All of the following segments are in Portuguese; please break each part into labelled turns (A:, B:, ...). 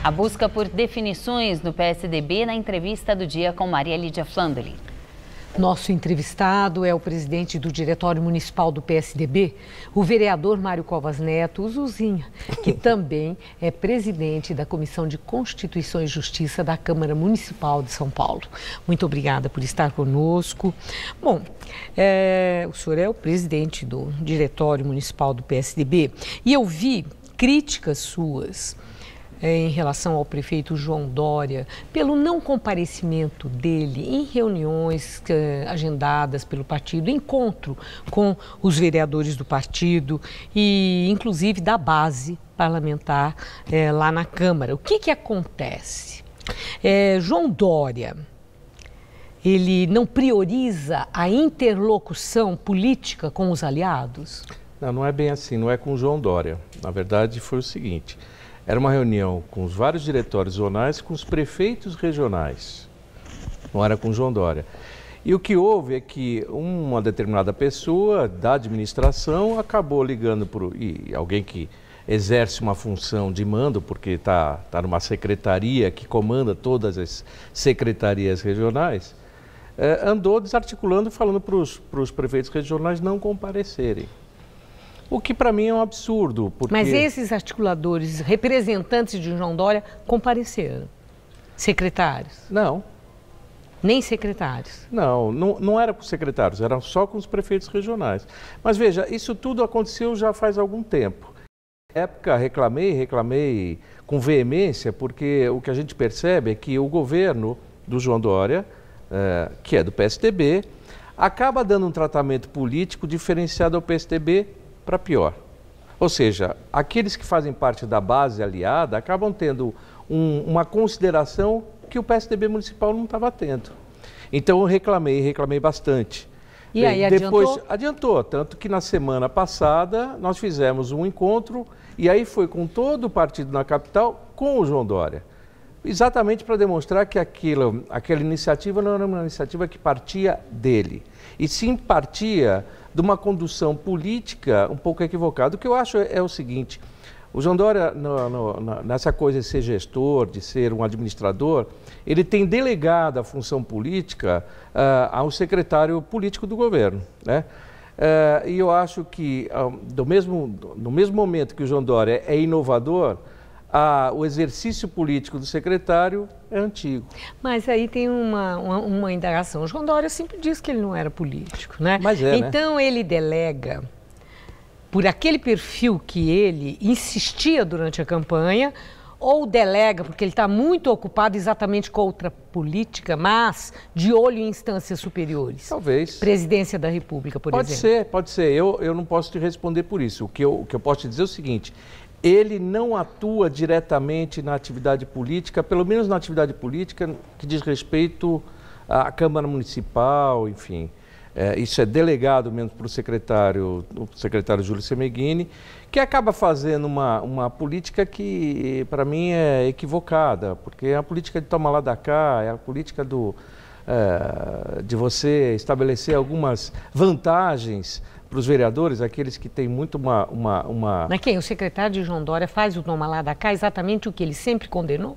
A: A busca por definições no PSDB na entrevista do dia com Maria Lídia Flandoli.
B: Nosso entrevistado é o presidente do Diretório Municipal do PSDB, o vereador Mário Covas Neto, o Zuzinha, que também é presidente da Comissão de Constituição e Justiça da Câmara Municipal de São Paulo. Muito obrigada por estar conosco. Bom, o senhor é o presidente do Diretório Municipal do PSDB e eu vi críticas suas em relação ao prefeito João Dória, pelo não comparecimento dele em reuniões agendadas pelo partido, encontro com os vereadores do partido e, inclusive, da base parlamentar lá na Câmara. O que acontece? João Dória, ele não prioriza a interlocução política com os aliados?
C: Não é bem assim, não é com o João Dória. Na verdade, foi o seguinte... Era uma reunião com os vários diretórios zonais, com os prefeitos regionais, não era com o João Dória. E o que houve é que uma determinada pessoa da administração acabou ligando e alguém que exerce uma função de mando, porque está numa secretaria que comanda todas as secretarias regionais, andou desarticulando, falando para os prefeitos regionais não comparecerem. O que para mim é um absurdo. Porque...
B: Mas esses articuladores, representantes de João Dória, compareceram? Secretários?
C: Não.
B: Nem secretários?
C: Não era com os secretários, era só com os prefeitos regionais. Mas veja, isso tudo aconteceu já faz algum tempo. Na época reclamei com veemência, porque o que a gente percebe é que o governo do João Dória, que é do PSDB, acaba dando um tratamento político diferenciado ao PSDB para pior. Ou seja, aqueles que fazem parte da base aliada acabam tendo uma consideração que o PSDB municipal não estava tendo. Então eu reclamei bastante.
B: E aí adiantou?
C: Depois adiantou, tanto que na semana passada nós fizemos um encontro e aí foi com todo o partido na capital com o João Dória. Exatamente para demonstrar que aquela iniciativa não era uma iniciativa que partia dele, e sim partia de uma condução política um pouco equivocada. O que eu acho é o seguinte, o João Dória, nessa coisa de ser gestor, de ser um administrador, ele tem delegado a função política ao secretário político do governo, né? E eu acho que, no mesmo momento que o João Dória é inovador, o exercício político do secretário é antigo.
B: Mas aí tem uma indagação. O João Dória sempre disse que ele não era político, né?
C: Mas
B: então ele delega por aquele perfil que ele insistia durante a campanha, ou delega porque ele está muito ocupado exatamente com outra política, mas de olho em instâncias superiores?
C: Talvez.
B: Presidência da República, por exemplo.
C: Pode ser. Eu não posso te responder por isso. O que eu posso te dizer é o seguinte... Ele não atua diretamente na atividade política, pelo menos na atividade política que diz respeito à Câmara Municipal, enfim. Isso é delegado mesmo para o secretário Júlio Semeghini, que acaba fazendo uma política que, para mim, é equivocada, porque é a política de toma lá da cá, é a política de você estabelecer algumas vantagens para os vereadores, aqueles que têm muito uma...
B: Mas quem? O secretário de João Dória faz o toma lá da cá exatamente o que ele sempre condenou?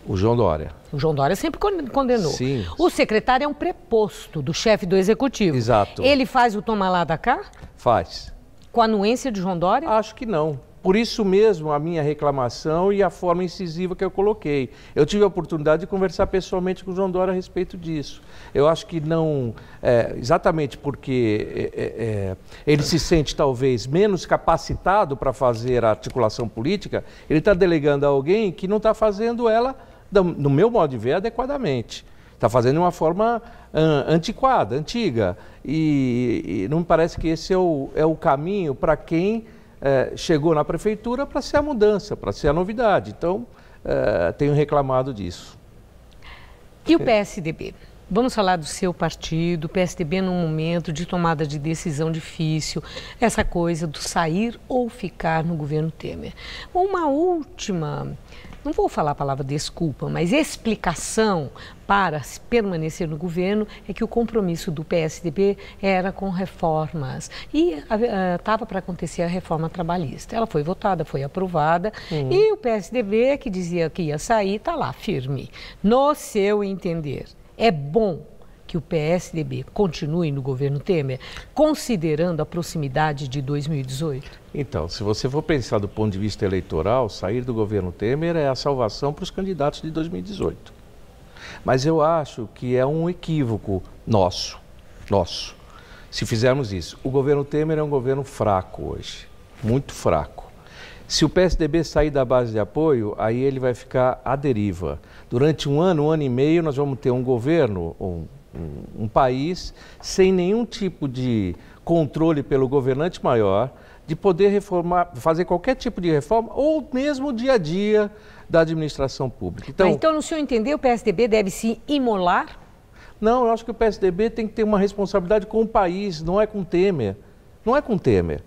C: O João Dória.
B: O João Dória sempre condenou.
C: Sim.
B: O secretário é um preposto do chefe do executivo.
C: Exato.
B: Ele faz o toma lá da cá?
C: Faz.
B: Com a anuência de João Dória?
C: Acho que não. Por isso mesmo a minha reclamação e a forma incisiva que eu coloquei. Eu tive a oportunidade de conversar pessoalmente com o João Dória a respeito disso. Eu acho que não, exatamente porque ele se sente talvez menos capacitado para fazer a articulação política, ele está delegando a alguém que não está fazendo ela, no meu modo de ver, adequadamente. Está fazendo de uma forma antiquada, antiga. E não me parece que esse é o caminho para quem chegou na prefeitura para ser a mudança, para ser a novidade. Então, tenho reclamado disso.
B: E o PSDB? Vamos falar do seu partido, o PSDB num momento de tomada de decisão difícil, essa coisa do sair ou ficar no governo Temer. Uma última, não vou falar a palavra desculpa, mas explicação para permanecer no governo é que o compromisso do PSDB era com reformas e estava para acontecer a reforma trabalhista. Ela foi votada, foi aprovada e o PSDB, que dizia que ia sair, está lá firme. No seu entender, é bom que o PSDB continue no governo Temer, considerando a proximidade de 2018?
C: Então, se você for pensar do ponto de vista eleitoral, sair do governo Temer é a salvação para os candidatos de 2018. Mas eu acho que é um equívoco nosso, se fizermos isso. O governo Temer é um governo fraco hoje, muito fraco. Se o PSDB sair da base de apoio, aí ele vai ficar à deriva. Durante um ano e meio, nós vamos ter um governo, um país, sem nenhum tipo de controle pelo governante maior, de poder reformar, fazer qualquer tipo de reforma, ou mesmo o dia a dia da administração pública.
B: Então, no seu entender, o PSDB deve se imolar?
C: Não, eu acho que o PSDB tem que ter uma responsabilidade com o país, não é com o Temer. Não é com o Temer.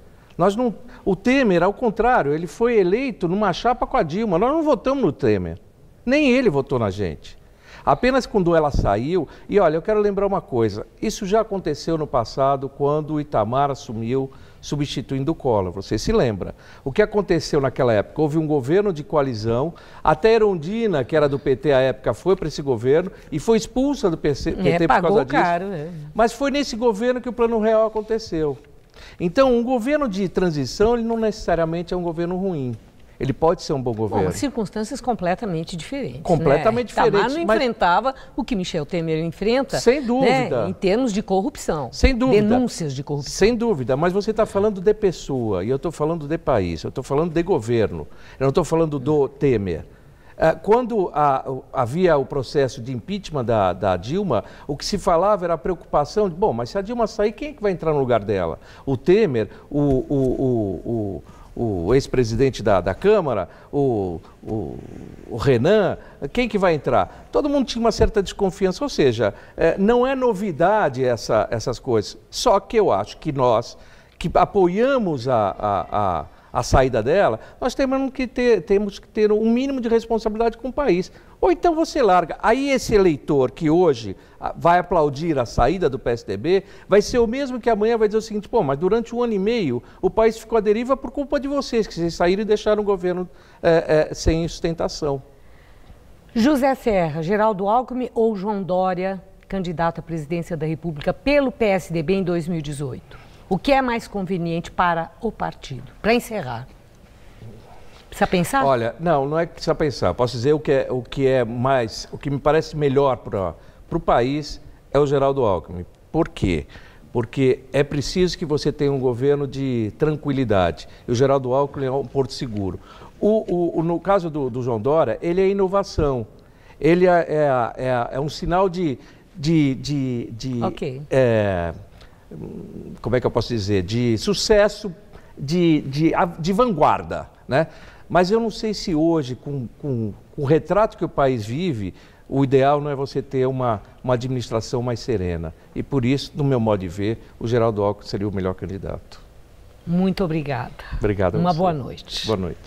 C: O Temer, ao contrário, ele foi eleito numa chapa com a Dilma. Nós não votamos no Temer. Nem ele votou na gente. Apenas quando ela saiu... E olha, eu quero lembrar uma coisa. Isso já aconteceu no passado, quando o Itamar assumiu, substituindo o Collor. Você se lembra? O que aconteceu naquela época? Houve um governo de coalizão. Até Erundina, que era do PT à época, foi para esse governo e foi expulsa do PT por causa disso.
B: Caro,
C: Mas foi nesse governo que o Plano Real aconteceu. Então, um governo de transição, ele não necessariamente é um governo ruim. Ele pode ser um bom governo.
B: Bom, circunstâncias completamente diferentes.
C: Completamente diferentes.
B: Itamar não enfrentava o que Michel Temer enfrenta.
C: Sem dúvida.
B: Em termos de corrupção.
C: Sem dúvida.
B: Denúncias de corrupção.
C: Sem dúvida. Mas você está falando de pessoa, e eu estou falando de país, eu estou falando de governo. Eu não estou falando do Temer. Quando havia o processo de impeachment da Dilma, o que se falava era a preocupação de, bom, mas se a Dilma sair, quem é que vai entrar no lugar dela? O Temer, o ex-presidente da Câmara, o Renan, quem que vai entrar? Todo mundo tinha uma certa desconfiança, ou seja, não é novidade essas coisas. Só que eu acho que nós, que apoiamos a saída dela, nós temos que ter um mínimo de responsabilidade com o país. Ou então você larga. Aí esse eleitor que hoje vai aplaudir a saída do PSDB, vai ser o mesmo que amanhã vai dizer o seguinte, pô, mas durante um ano e meio o país ficou à deriva por culpa de vocês, que vocês saíram e deixaram o governo sem sustentação.
B: José Serra, Geraldo Alckmin ou João Dória, candidato à presidência da República pelo PSDB em 2018? O que é mais conveniente para o partido? Para encerrar. Precisa pensar?
C: Olha, não é que precisa pensar. Posso dizer o que me parece melhor para o país é o Geraldo Alckmin. Por quê? Porque é preciso que você tenha um governo de tranquilidade. E o Geraldo Alckmin é um porto seguro. No caso do João Dória, ele é inovação. Ele é um sinal de
B: Ok.
C: Como é que eu posso dizer, de sucesso, de vanguarda, né? Mas eu não sei se hoje, com o retrato que o país vive, o ideal não é você ter uma administração mais serena. E por isso, no meu modo de ver, o Geraldo Alckmin seria o melhor candidato.
B: Muito obrigada.
C: Obrigado a você.
B: Uma boa noite.
C: Boa noite.